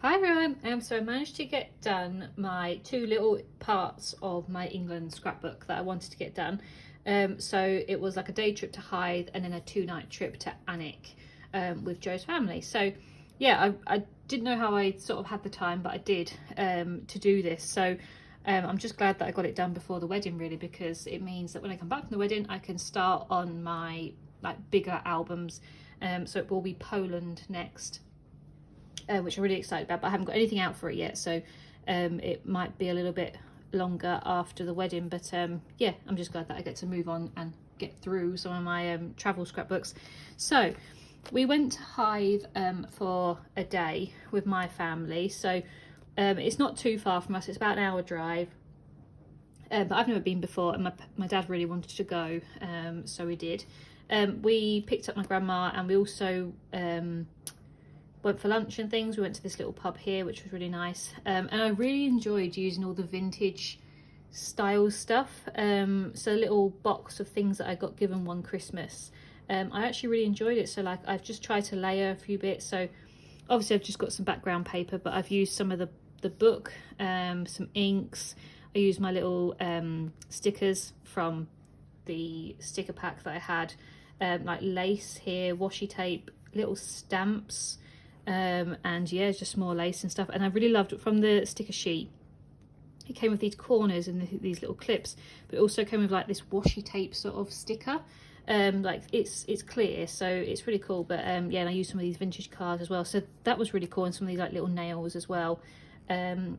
Hi everyone, so I managed to get done my two little parts of my England scrapbook that I wanted to get done. So it was like a day trip to Hythe and then a 2-night trip to Alnwick with Joe's family. So yeah, I didn't know how I sort of had the time, but I did to do this. So I'm just glad that I got it done before the wedding really, because it means that when I come back from the wedding I can start on my like bigger albums. So it will be Poland next. Which I'm really excited about, but I haven't got anything out for it yet, so it might be a little bit longer after the wedding, but yeah, I'm just glad that I get to move on and get through some of my travel scrapbooks. So we went to Hythe for a day with my family, so it's not too far from us, it's about an hour drive, but I've never been before, and my dad really wanted to go, so we did. We picked up my grandma, and we also went for lunch and things. We went to this little pub here, which was really nice, and I really enjoyed using all the vintage style stuff. So a little box of things that I got given one Christmas. I actually really enjoyed it. So like I've just tried to layer a few bits. So obviously I've just got some background paper, but I've used some of the book, some inks. I used my little stickers from the sticker pack that I had, like lace here, washi tape, little stamps, and yeah, just more lace and stuff. And I really loved it from the sticker sheet. It came with these corners and these little clips, but it also came with like this washi tape sort of sticker. Like it's clear, so it's really cool. But yeah, and I used some of these vintage cards as well, so that was really cool, and some of these like little nails as well, and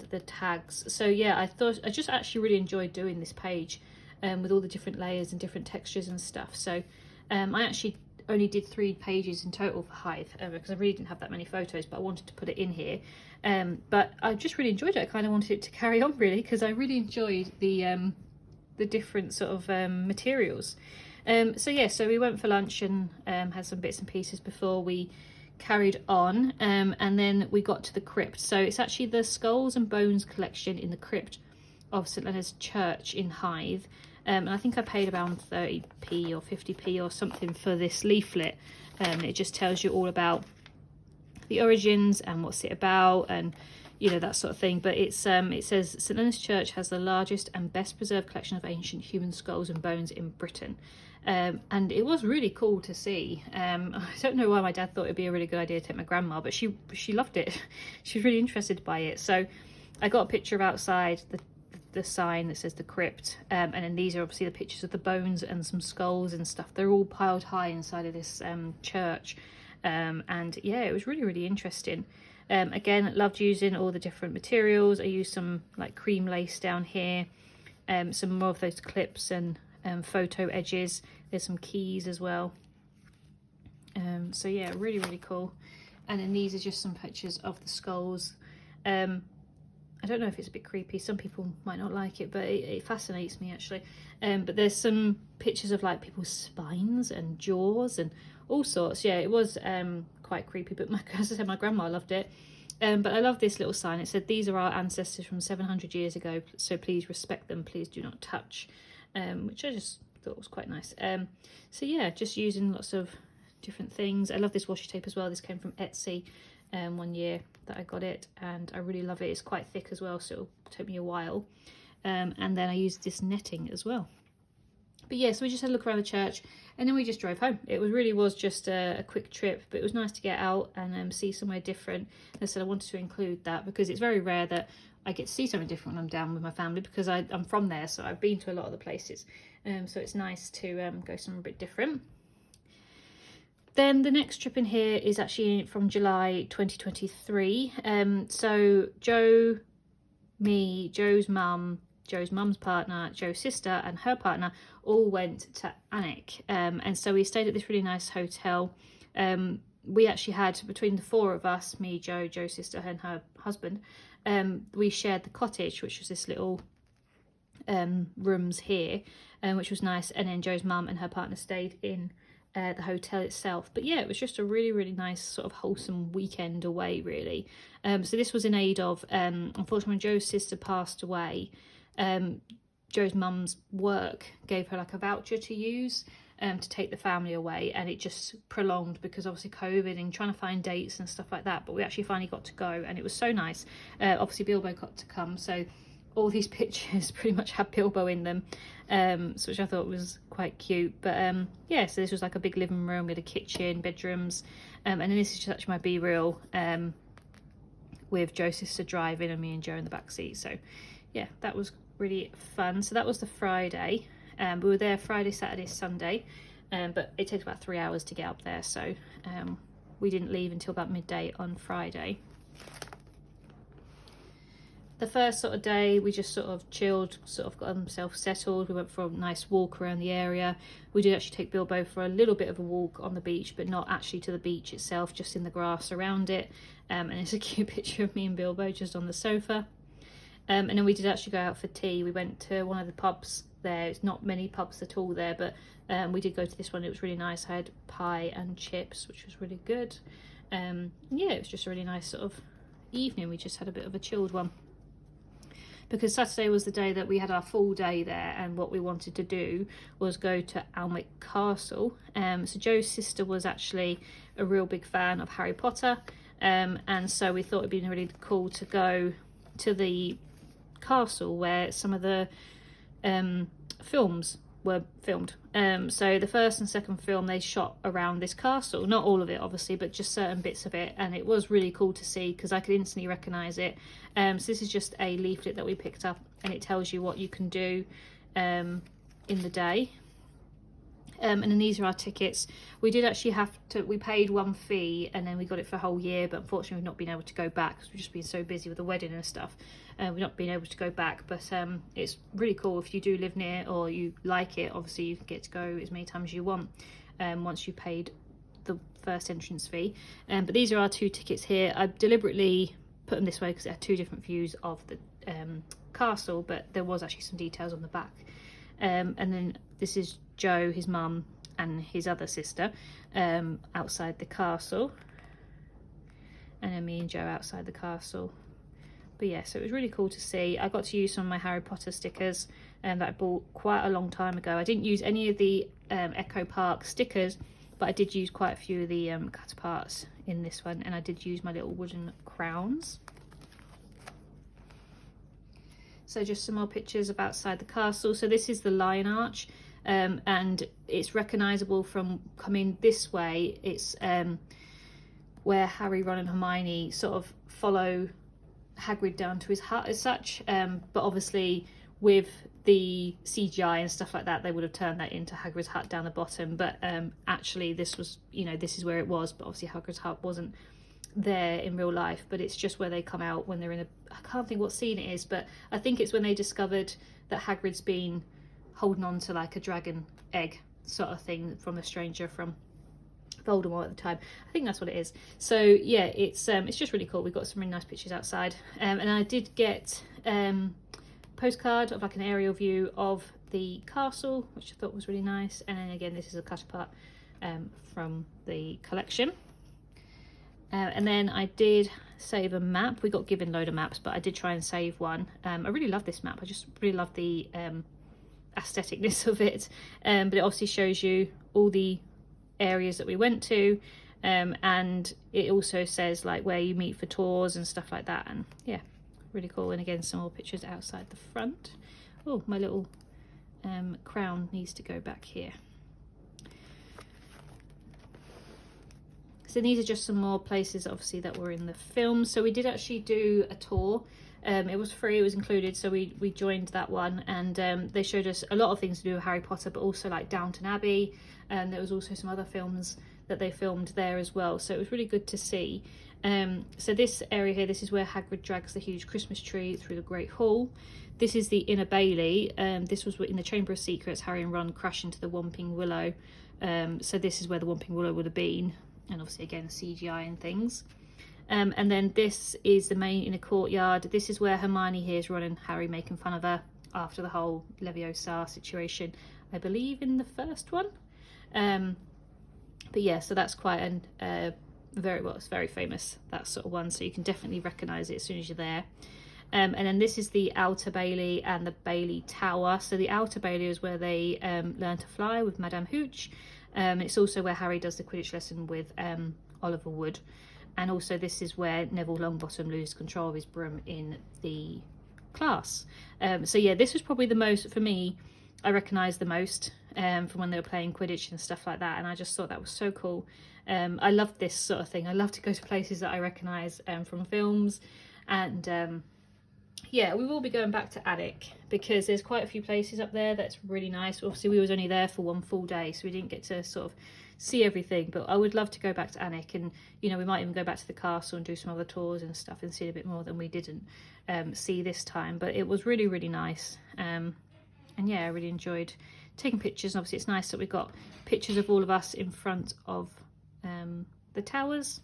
the tags. So yeah, I just actually really enjoyed doing this page with all the different layers and different textures and stuff. So I actually only did 3 pages in total for Hythe, because I really didn't have that many photos, but I wanted to put it in here. But I just really enjoyed it. I kind of wanted it to carry on really, because I really enjoyed the different sort of materials. So yeah, so we went for lunch and had some bits and pieces before we carried on, and then we got to the crypt. So it's actually the Skulls and Bones collection in the crypt of St Leonard's Church in Hythe. And I think I paid around 30p or 50p or something for this leaflet. It just tells you all about the origins and what's it about, and you know, that sort of thing. But it's it says St Leonard's Church has the largest and best preserved collection of ancient human skulls and bones in Britain. And it was really cool to see. I don't know why my dad thought it'd be a really good idea to take my grandma, but she loved it. She was really interested by it. So I got a picture of outside the sign that says the crypt, and then these are obviously the pictures of the bones and some skulls and stuff. They're all piled high inside of this church, and yeah, it was really interesting. Again, loved using all the different materials. I used some like cream lace down here, some more of those clips and photo edges. There's some keys as well. So yeah, really cool. And then these are just some pictures of the skulls. I don't know if it's a bit creepy, some people might not like it, but it fascinates me actually. But there's some pictures of like people's spines and jaws and all sorts. Yeah, it was quite creepy, but as I said, my grandma loved it. But I love this little sign. It said, "These are our ancestors from 700 years ago, so please respect them, please do not touch," which I just thought was quite nice. So yeah, just using lots of different things. I love this washi tape as well. This came from Etsy. One year that I got it, and I really love it. It's quite thick as well, so it'll take me a while. And then I used this netting as well. But yeah, so we just had a look around the church, and then we just drove home. It really was just a quick trip, but it was nice to get out and see somewhere different. As I said, I wanted to include that because it's very rare that I get to see something different when I'm down with my family, because I'm from there, so I've been to a lot of the places. So it's nice to go somewhere a bit different. Then the next trip in here is actually from July 2023. So Joe, me, Joe's mum's partner, Joe's sister and her partner all went to Alnwick. And so we stayed at this really nice hotel. We actually had, between the 4 of us, me, Joe, Joe's sister and her husband, we shared the cottage, which was this little rooms here, which was nice. And then Joe's mum and her partner stayed in the hotel itself. But yeah, it was just a really nice sort of wholesome weekend away really. So this was in aid of unfortunately when Joe's sister passed away, Joe's mum's work gave her like a voucher to use, to take the family away, and it just prolonged because obviously COVID and trying to find dates and stuff like that. But we actually finally got to go, and it was so nice. Obviously Bilbo got to come, so all these pictures pretty much had Bilbo in them, so which I thought was quite cute. But yeah, so this was like a big living room with a kitchen, bedrooms, and then this is just actually my B-reel with Joe's sister driving and me and Joe in the back seat. So yeah, that was really fun. So that was the Friday. We were there Friday, Saturday, Sunday, but it takes about 3 hours to get up there, so we didn't leave until about midday on Friday. The first sort of day we just sort of chilled, sort of got themselves settled. We went for a nice walk around the area. We did actually take Bilbo for a little bit of a walk on the beach, but not actually to the beach itself, just in the grass around it. And it's a cute picture of me and Bilbo just on the sofa. And then we did actually go out for tea. We went to one of the pubs there. It's not many pubs at all there, but we did go to this one. It was really nice. I had pie and chips, which was really good. Yeah, it was just a really nice sort of evening. We just had a bit of a chilled one, because Saturday was the day that we had our full day there, and what we wanted to do was go to Alnwick Castle. So Joe's sister was actually a real big fan of Harry Potter, and so we thought it'd be really cool to go to the castle where some of the films were filmed. So the first and second film they shot around this castle, not all of it obviously, but just certain bits of it, and it was really cool to see because I could instantly recognise it. So this is just a leaflet that we picked up, and it tells you what you can do in the day. And then these are our tickets. We did actually have to, we paid one fee and then we got it for a whole year, but unfortunately we've not been able to go back because we've just been so busy with the wedding and stuff. We've not been able to go back, but it's really cool if you do live near or you like it. Obviously you get to go as many times as you want once you paid the first entrance fee. But these are our two tickets here. I deliberately put them this way because it had two different views of the castle, but there was actually some details on the back. And then this is Joe, his mum and his other sister outside the castle, and then me and Joe outside the castle. But yeah, so it was really cool to see. I got to use some of my Harry Potter stickers that I bought quite a long time ago. I didn't use any of the Echo Park stickers, but I did use quite a few of the cut parts in this one, and I did use my little wooden crowns. So just some more pictures of outside the castle. So this is the Lion Arch, and it's recognisable from coming this way. It's where Harry, Ron and Hermione sort of follow Hagrid down to his hut as such, but obviously with the CGI and stuff like that they would have turned that into Hagrid's hut down the bottom, but actually this was, you know, this is where it was, but obviously Hagrid's hut wasn't there in real life, but it's just where they come out when they're in a, I can't think what scene it is, but I think it's when they discovered that Hagrid's been holding on to like a dragon egg sort of thing from a stranger from Voldemort at the time. I think that's what it is. So yeah, it's just really cool. We've got some really nice pictures outside, and I did get postcard of like an aerial view of the castle, which I thought was really nice. And then again, this is a cut apart from the collection. And then I did save a map. We got given a load of maps, but I did try and save one. I really love this map. I just really love the aestheticness of it. But it obviously shows you all the areas that we went to, and it also says like where you meet for tours and stuff like that. And yeah, really cool. And again, some more pictures outside the front. Oh, my little crown needs to go back here. So these are just some more places obviously that were in the film. So we did actually do a tour. It was free, it was included, so we joined that one, and they showed us a lot of things to do with Harry Potter, but also like Downton Abbey, and there was also some other films that they filmed there as well, so it was really good to see. So this area here, this is where Hagrid drags the huge Christmas tree through the Great Hall. This is the Inner Bailey. This was in the Chamber of Secrets. Harry and Ron crash into the Whomping Willow, so this is where the Whomping Willow would have been, and obviously again CGI and things. And then this is the main inner courtyard. This is where Hermione hears Ron and Harry making fun of her after the whole Leviosa situation, I believe in the first one. But yeah, so that's quite an very, well, it's very famous, that sort of one, so you can definitely recognise it as soon as you're there. And then this is the Outer Bailey and the Bailey Tower. So the Outer Bailey is where they learn to fly with Madame Hooch. It's also where Harry does the Quidditch lesson with Oliver Wood. And also this is where Neville Longbottom loses control of his broom in the class. So yeah, this was probably the most, for me, I recognised the most from when they were playing Quidditch and stuff like that. And I just thought that was so cool. I love this sort of thing. I love to go to places that I recognise from films. And yeah, we will be going back to Alnwick because there's quite a few places up there that's really nice. Obviously, we was only there for one full day, so we didn't get to sort of see everything. But I would love to go back to Alnwick, and you know, we might even go back to the castle and do some other tours and stuff and see a bit more than we didn't see this time. But it was really, really nice. And yeah, I really enjoyed taking pictures. And obviously, it's nice that we got pictures of all of us in front of the towers.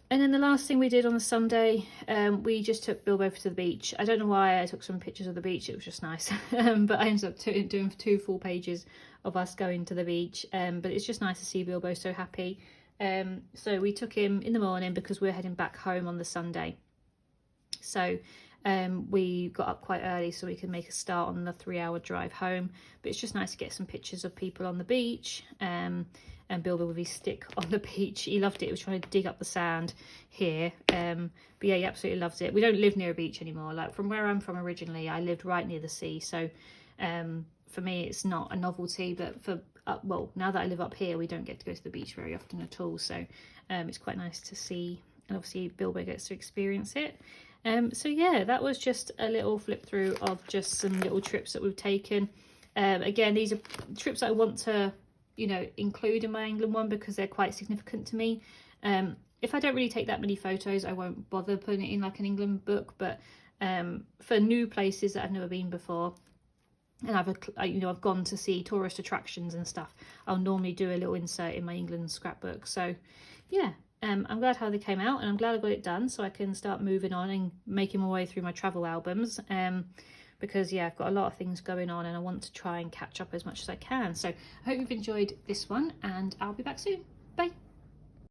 And then the last thing we did on the Sunday, we just took Bilbo to the beach. I don't know why I took some pictures of the beach, it was just nice. But I ended up doing 2 full pages of us going to the beach. But it's just nice to see Bilbo so happy. So we took him in the morning because we're heading back home on the Sunday. So we got up quite early so we could make a start on the 3-hour drive home. But it's just nice to get some pictures of people on the beach. And Bilbo with his stick on the beach. He loved it. He was trying to dig up the sand here. But yeah, he absolutely loved it. We don't live near a beach anymore. Like from where I'm from originally, I lived right near the sea. So for me, it's not a novelty. But for, well, now that I live up here, we don't get to go to the beach very often at all. So it's quite nice to see. And obviously Bilbo gets to experience it. So yeah, that was just a little flip through of just some little trips that we've taken. Again, these are trips that I want to, you know, include in my England one because they're quite significant to me. If I don't really take that many photos, I won't bother putting it in like an England book. But for new places that I've never been before, and I've gone to see tourist attractions and stuff, I'll normally do a little insert in my England scrapbook. So yeah, I'm glad how they came out, and I'm glad I got it done so I can start moving on and making my way through my travel albums. Because yeah, I've got a lot of things going on and I want to try and catch up as much as I can. So I hope you've enjoyed this one, and I'll be back soon. Bye.